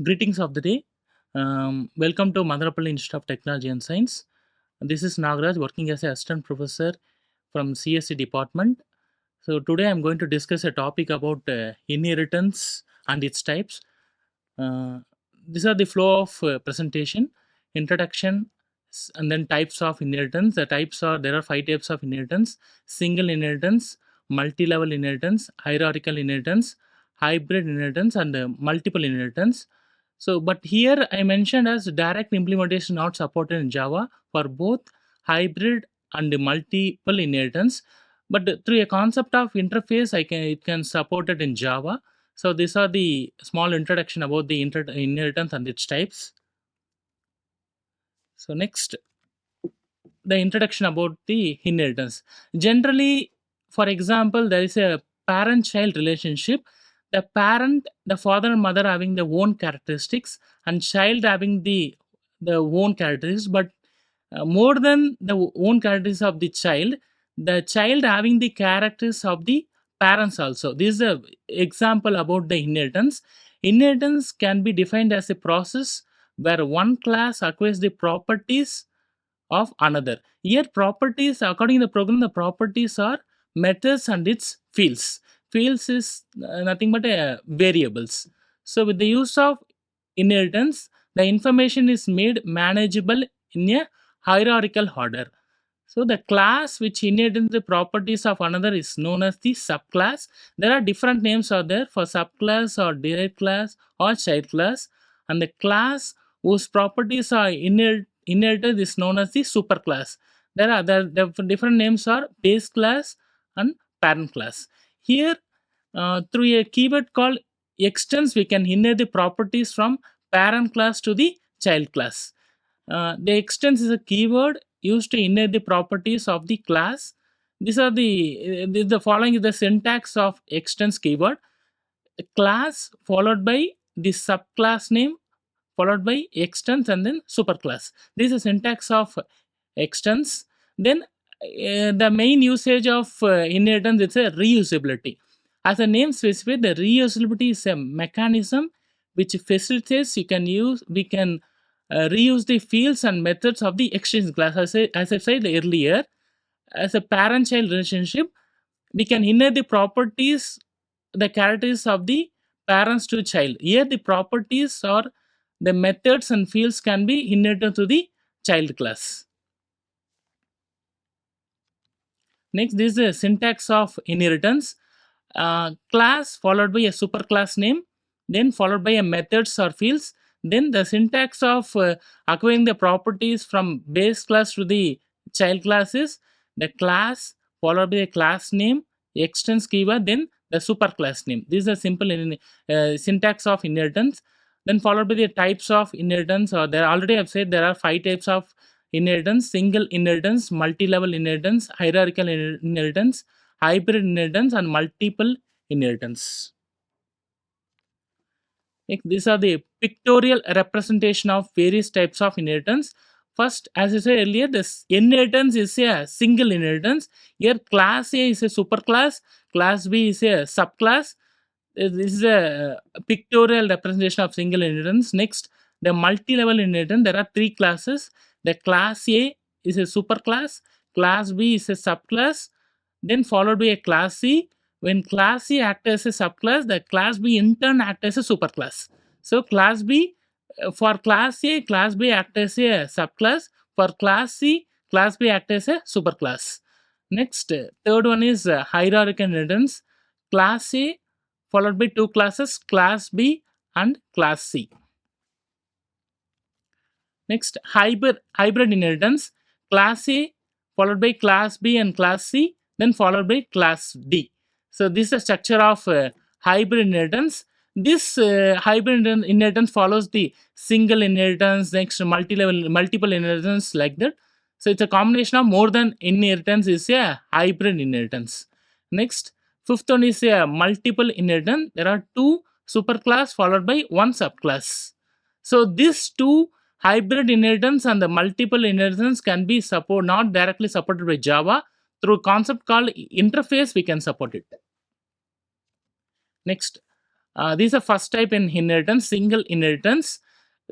Greetings of the day. Welcome to Madarapalli Institute of Technology and Science. This is Nagaraj working as an assistant professor from CSE department. So today I'm going to discuss a topic about inheritance and its types. Uh, these are the flow of presentation, introduction, and then types of inheritance. The types are there are five types of inheritance: single inheritance, multi-level inheritance, hierarchical inheritance, hybrid inheritance, and multiple inheritance. So, but here I mentioned as direct implementation not supported in Java for both hybrid and multiple inheritance. But through a concept of interface, it can support it in Java. So these are the small introduction about the inheritance and its types. So next, the introduction about the inheritance. Generally, for example, there is a parent-child relationship. The parent, the father and mother having their own characteristics, and child having the own characteristics, but more than the own characteristics of the child having the characters of the parents also. This is a example about the inheritance. Inheritance can be defined as a process where one class acquires the properties of another. Here, properties, according to the program, the properties are methods and its fields. Fields is nothing but variables. So, with the use of inheritance, the information is made manageable in a hierarchical order. So, the class which inherits the properties of another is known as the subclass. There are different names are there for subclass or derived class or child class, and the class whose properties are inherited is known as the superclass. The different names are base class and parent class. Here, through a keyword called extends, we can inherit the properties from parent class to the child class. The extends is a keyword used to inherit the properties of the class. These are the following is the syntax of extends keyword: a class followed by the subclass name followed by extends and then superclass. This is a syntax of extends. Then the main usage of inheritance is a reusability. As the name specifies, the reusability is a mechanism which facilitates we can reuse the fields and methods of the extension class. As I said earlier, as a parent-child relationship, we can inherit the properties, the characters of the parents to child. Here, the properties or the methods and fields can be inherited to the child class. Next, this is the syntax of inheritance. Class followed by a superclass name, then followed by a methods or fields. Then the syntax of acquiring the properties from base class to the child class is the class followed by a class name, extends keyword, then the superclass name. This is a simple syntax of inheritance. Then followed by the types of inheritance. Or there already I've said there are five types of inheritance: single inheritance, multi-level inheritance, hierarchical inheritance, hybrid inheritance, and multiple inheritance. These are the pictorial representation of various types of inheritance. First, as I said earlier, this inheritance is a single inheritance. Here, class A is a superclass, class B is a subclass. This is a pictorial representation of single inheritance. Next, the multi-level inheritance. There are three classes. The class A is a superclass, class B is a subclass, then followed by a class C. When class C acts as a subclass, the class B in turn acts as a superclass. So class B for class A, class B acts as a subclass. For class C, class B acts as a superclass. Next, third one is hierarchical inheritance. Class A followed by two classes, class B and class C. Next, hybrid inheritance. Class A followed by class B and class C, then followed by class D. So this is the structure of hybrid inheritance. This hybrid inheritance follows the single inheritance, next multiple inheritance, like that. So it's a combination of more than inheritance is a hybrid inheritance. Next, fifth one is a multiple inheritance. There are two superclass followed by one subclass. So these two hybrid inheritance and the multiple inheritance can be not directly supported by Java. Through a concept called interface, we can support it. Next, This is the first type in inheritance, single inheritance.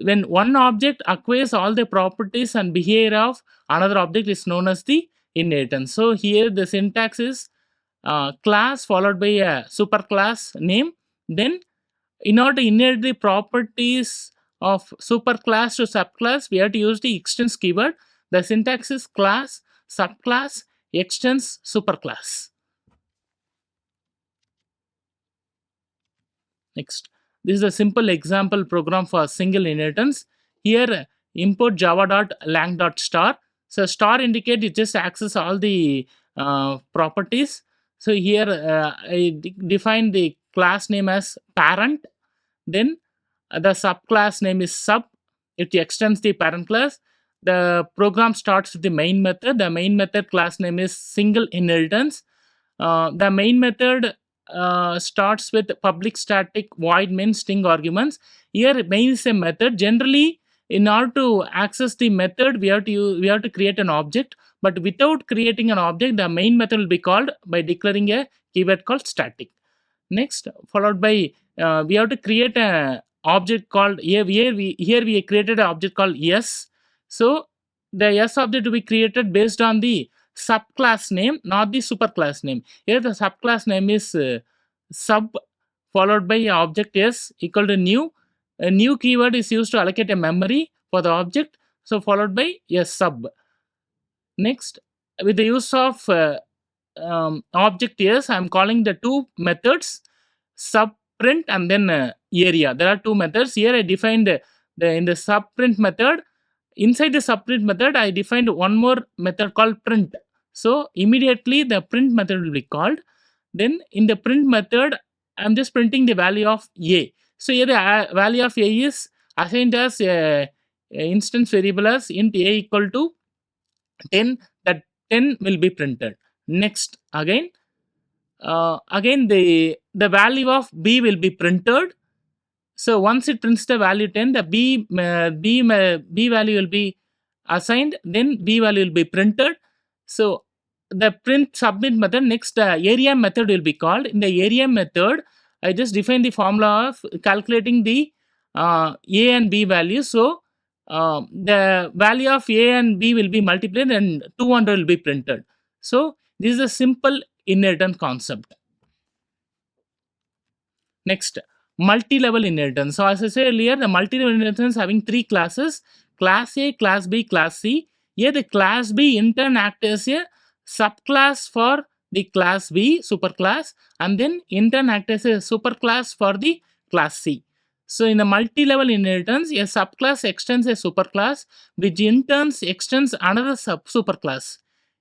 When one object acquires all the properties and behavior of another object is known as the inheritance. So here the syntax is class followed by a superclass name. Then in order to inherit the properties of superclass to subclass, we have to use the extends keyword. The syntax is class, subclass, extends, superclass. Next, this is a simple example program for single inheritance. Here, import java.lang.star. So star indicate it just access all the properties. So here I define the class name as parent. Then the subclass name is sub. It extends the parent class. The program starts with the main method. The main method class name is single inheritance. The main method starts with public static void main string arguments. Here main is a method. Generally, in order to access the method, we have to create an object. But without creating an object, the main method will be called by declaring a keyword called static. Next, followed by we have to create a object called here we created an object called yes. So the yes object to be created based on the subclass name, not the superclass name. Here the subclass name is sub followed by a object yes equal to new. A new keyword is used to allocate a memory for the object. So followed by yes sub. Next, with the use of object yes, I'm calling the two methods subprint and then area. There are two methods. Here I defined in the subprint method. Inside the subprint method, I defined one more method called print. So immediately the print method will be called. Then in the print method, I'm just printing the value of a. So here the value of a is assigned as a instance variable as int a equal to 10. That 10 will be printed. Next, again the value of b will be printed. So once it prints the value 10, the b value will be assigned, then b value will be printed. So the print submit method, next area method will be called. In the area method, I just define the formula of calculating the a and b values. So the value of a and b will be multiplied and 200 will be printed. So this is a simple inheritance concept. Next, multi-level inheritance. So as I said earlier, the multi-level inheritance having three classes: class A, class B, class C. Here the class B in turn act as a subclass for the class B superclass, and then in turn act as a superclass for the class C. So in the multi-level inheritance, a subclass extends a superclass, which in turn extends another superclass.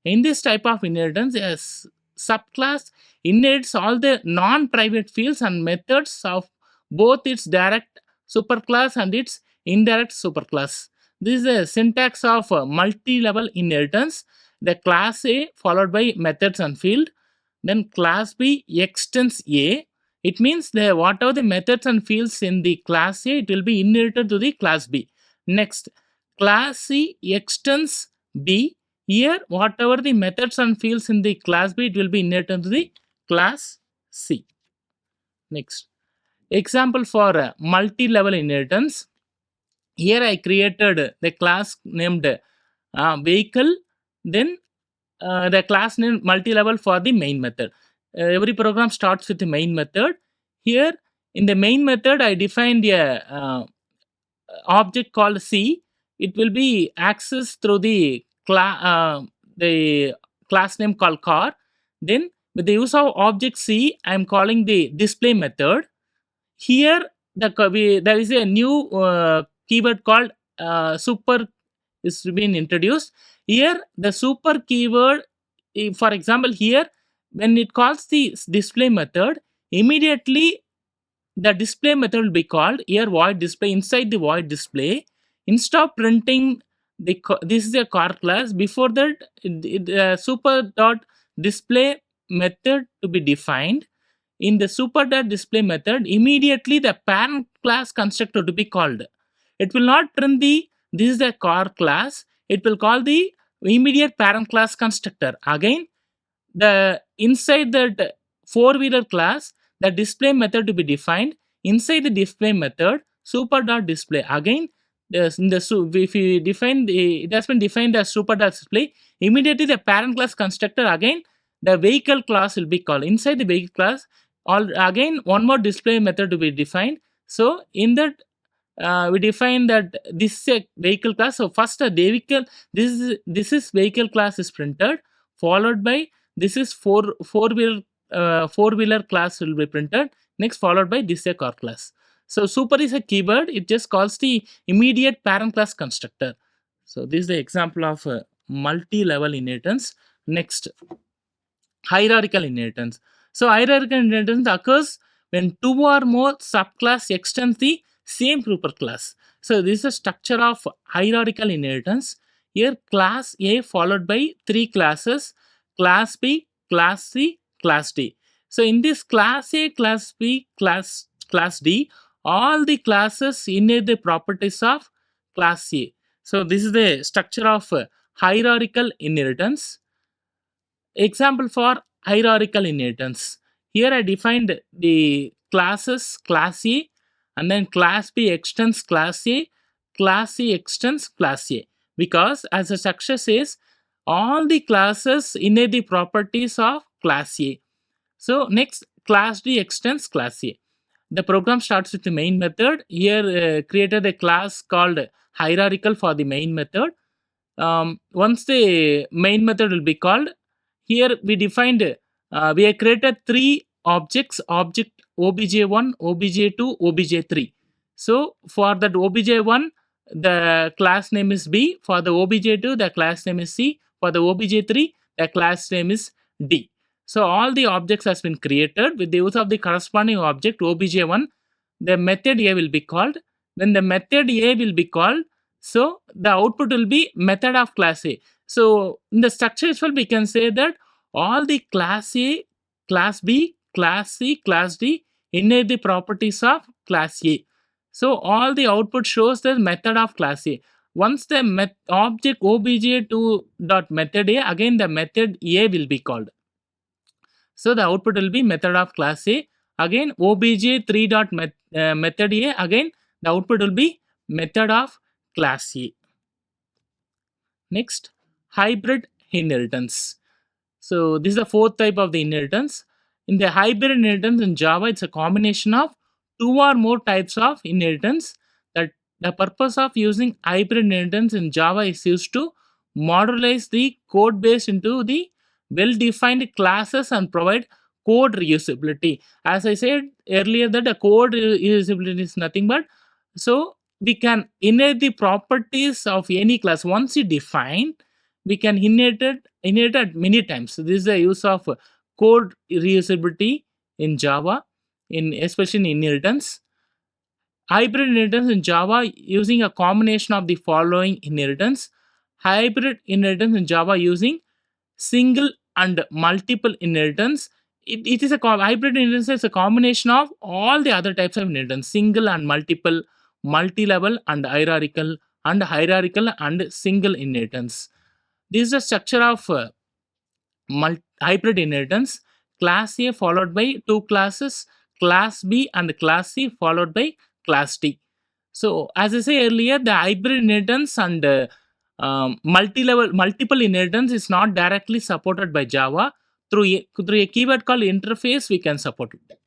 In this type of inheritance, a subclass inherits all the non-private fields and methods of both its direct superclass and its indirect superclass. This is the syntax of multi-level inheritance. The class A followed by methods and field. Then class B extends A. It means the whatever the methods and fields in the class A, it will be inherited to the class B. Next, class C extends B. Here, whatever the methods and fields in the class B, it will be inherited to the class C. Next, example for multi-level inheritance. Here I created the class named vehicle, then the class name multi-level for the main method. Every program starts with the main method. Here in the main method, I defined a object called C. It will be accessed through the class name called car. Then with the use of object C, I am calling the display method. Here there is a new keyword called super is being introduced. Here the super keyword, for example, here when it calls the display method, immediately the display method will be called. Here void display, inside the void display, instead of printing this is a car class, before that super dot display method to be defined. In the super dot display method, immediately the parent class constructor to be called. It will not print the this is the car class. It will call the immediate parent class constructor. Again, the inside that four-wheeler class, the display method to be defined. Inside the display method, super dot display again. If you define it has been defined as super dot display. Immediately the parent class constructor again the vehicle class will be called inside the vehicle class. All again one more display method to be defined. So in that we define that this is a vehicle class. So first a vehicle, this is vehicle class is printed, followed by this is four wheeler class will be printed. Next followed by this a car class. So super is a keyword. It just calls the immediate parent class constructor. So this is the example of multi-level inheritance. Next, hierarchical inheritance. So hierarchical inheritance occurs when two or more subclass extends the same superclass. So this is a structure of hierarchical inheritance. Here class A followed by three classes, class B, class C, class D. So in this class A, class B, class D, all the classes inherit the properties of class A. So this is the structure of hierarchical inheritance. Example for hierarchical inheritance. Here I defined the classes class A and then class B extends class A, class C extends class A. Because as the structure says, all the classes inherit the properties of class A. So next class D extends class A. The program starts with the main method. Here created a class called hierarchical for the main method. Once the main method will be called, here we defined we have created three objects: object obj1, obj2, obj3. So for that obj1 the class name is B, for the obj2 the class name is C, for the obj3 the class name is D. So all the objects has been created with the use of the corresponding object obj1. The method A will be called. When the method A will be called, so the output will be method of class A. So in the structure itself, we can say that all the class A, class B, class C, class D inherit the properties of class A. So all the output shows the method of class A. Once the object obj2 dot method A, again the method A will be called. So the output will be method of class A. Again obj3 dot method A. Again the output will be method of class A. Next, hybrid inheritance. So this is the fourth type of the inheritance. In the hybrid inheritance in Java, it's a combination of two or more types of inheritance. That the purpose of using hybrid inheritance in Java is used to modularize the code base into the well-defined classes and provide code reusability. As I said earlier, that the code reusability is nothing but so we can inherit the properties of any class. Once you define, we can inherit it many times. So this is the use of code reusability in Java, in especially in inheritance. Hybrid inheritance in Java using a combination of the following inheritance. Hybrid inheritance in Java using single and multiple inheritance. It is a hybrid inheritance is a combination of all the other types of inheritance: single and multiple, multi-level and hierarchical and single inheritance. This is the structure of hybrid inheritance. Class A followed by two classes, class B and class C followed by class D. So as I say earlier, the hybrid inheritance and multiple inheritance is not directly supported by Java. Through a keyword called interface, we can support it.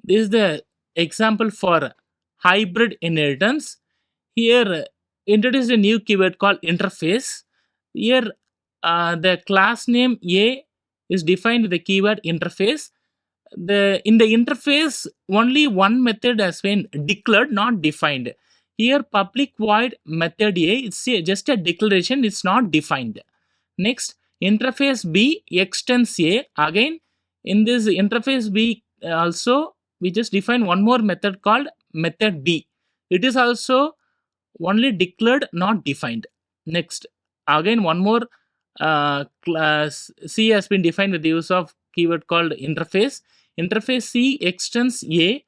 This is the example for hybrid inheritance. Here, introduce a new keyword called interface. Here, the class name A is defined with the keyword interface. In the interface, only one method has been declared, not defined. Here, public void method A, it's just a declaration, it's not defined. Next, interface B extends A. Again, in this interface B also, we just define one more method called method B. It is also only declared, not defined. Next, again one more class C has been defined with the use of keyword called interface. Interface C extends A.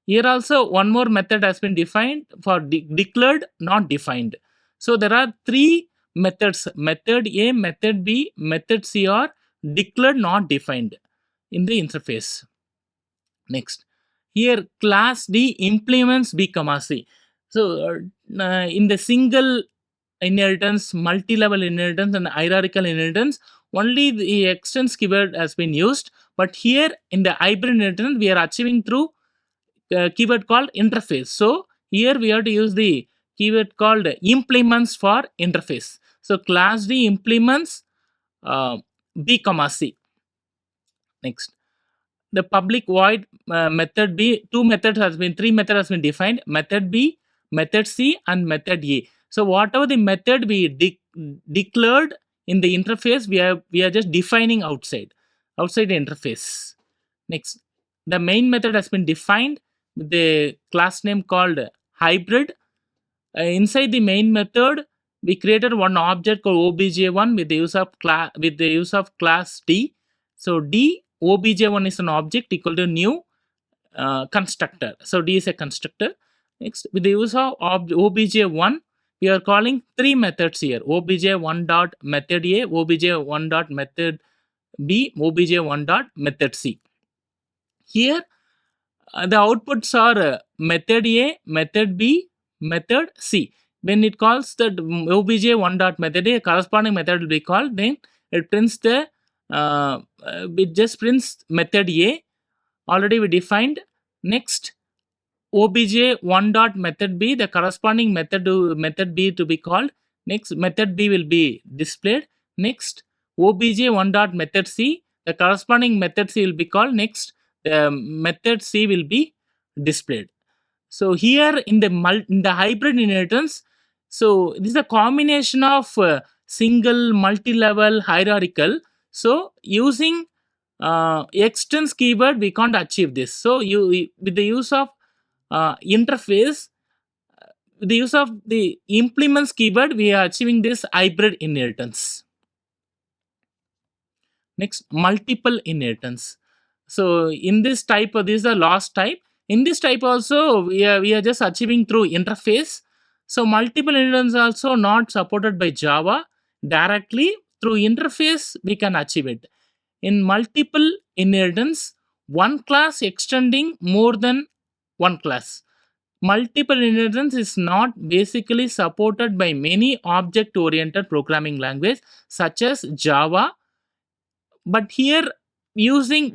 Here also one more method has been defined for declared, not defined. So there are three methods: method A, method B, method C are declared, not defined in the interface. Next, Here class D implements B comma C. So in the single inheritance, multi-level inheritance, and hierarchical inheritance, only the extends keyword has been used. But here in the hybrid inheritance, we are achieving through keyword called interface. So here we have to use the keyword called implements for interface. So class D implements uh, B comma C. Next, the public void method B, three method has been defined: method B, method C, and method A. So whatever the method we declared in the interface, we are just defining outside the interface. Next, the main method has been defined with the class name called hybrid. Inside the main method, we created one object called obj1 with the use of class D. So D obj1 is an object equal to new constructor. So D is a constructor. Next, with the use of obj1, we are calling three methods here: obj1 dot method A, obj1 dot method B, obj1 dot method C. Here the outputs are method A, method B, method C. When it calls the obj1 dot method A, corresponding method will be called. Then it prints it just prints method A. Already we defined. Next, obj1 dot method B, the corresponding method B to be called. Next, method B will be displayed. Next, obj1 dot method C, the corresponding method C will be called. Next, the method C will be displayed. So here in the hybrid inheritance, so this is a combination of single, multi-level, hierarchical. So using extends keyword, we can't achieve this. So with the use of interface, with the use of the implements keyword, we are achieving this hybrid inheritance. Next, multiple inheritance. So in this type, this is the last type. In this type also, we are just achieving through interface. So multiple inheritance also not supported by Java. Directly through interface, we can achieve it. In multiple inheritance, one class extending more than one class. Multiple inheritance is not basically supported by many object-oriented programming language such as Java, but here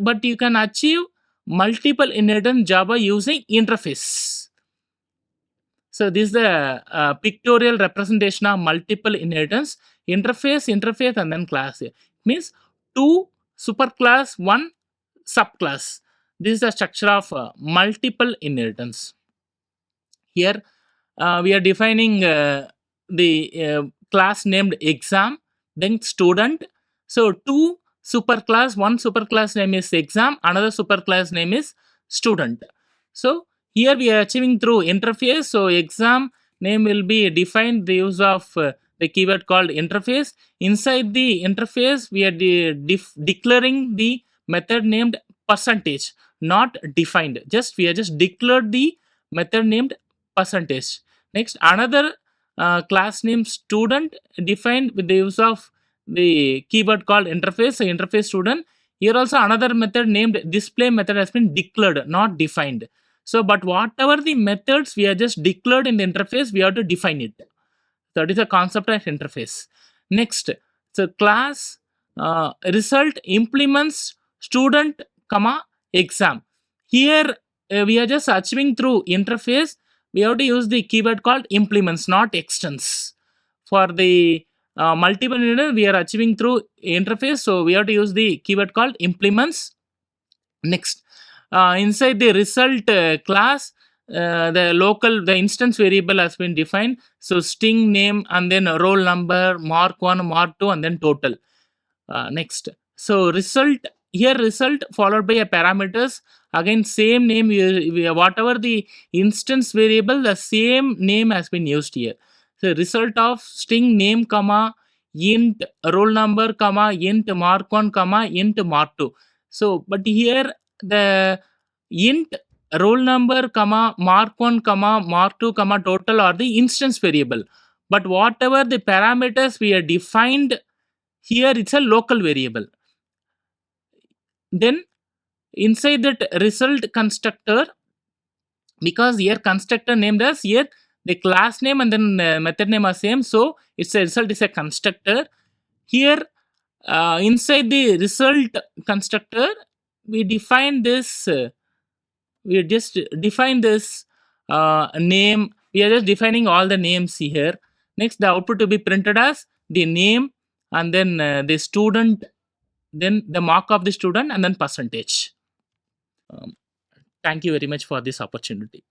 but you can achieve multiple inheritance Java using interface. So this is the pictorial representation of multiple inheritance: interface, and then class. It means two superclass, one subclass. This is the structure of multiple inheritance. Here we are defining the class named exam, then student. So two superclass, one superclass name is exam, another superclass name is student. So here we are achieving through interface. So exam name will be defined the use of the keyword called interface. Inside the interface, we are declaring the method named percentage, not defined. Just we are just declared the method named percentage. Next, another class name student defined with the use of the keyword called interface. So interface student. Here also another method named display method has been declared, not defined. So, but whatever the methods we are just declared in the interface, we have to define it. That is the concept of interface. Next, so class result implements student comma exam. Here we are just achieving through interface. We have to use the keyword called implements, not extends. For the multiple unit, we are achieving through interface, so we have to use the keyword called implements. Next, inside the result class, the instance variable has been defined. So string name and then roll number, mark 1, mark 2, and then total. Next, so result followed by a parameters. Again, same name. Whatever the instance variable, the same name has been used here. So result of string name comma int roll number comma int mark 1 comma int mark 2. So but here the int roll number comma mark 1 comma mark 2 comma total are the instance variable, but whatever the parameters we are defined here, it's a local variable. Then inside that result constructor, because here constructor named as here the class name and then method name are same, so it's a result is a constructor. Here inside the result constructor we define this we just define this name. We are just defining all the names here. Next the output to be printed as the name and then the student, then the mark of the student and then percentage. um, Thank you very much for this opportunity.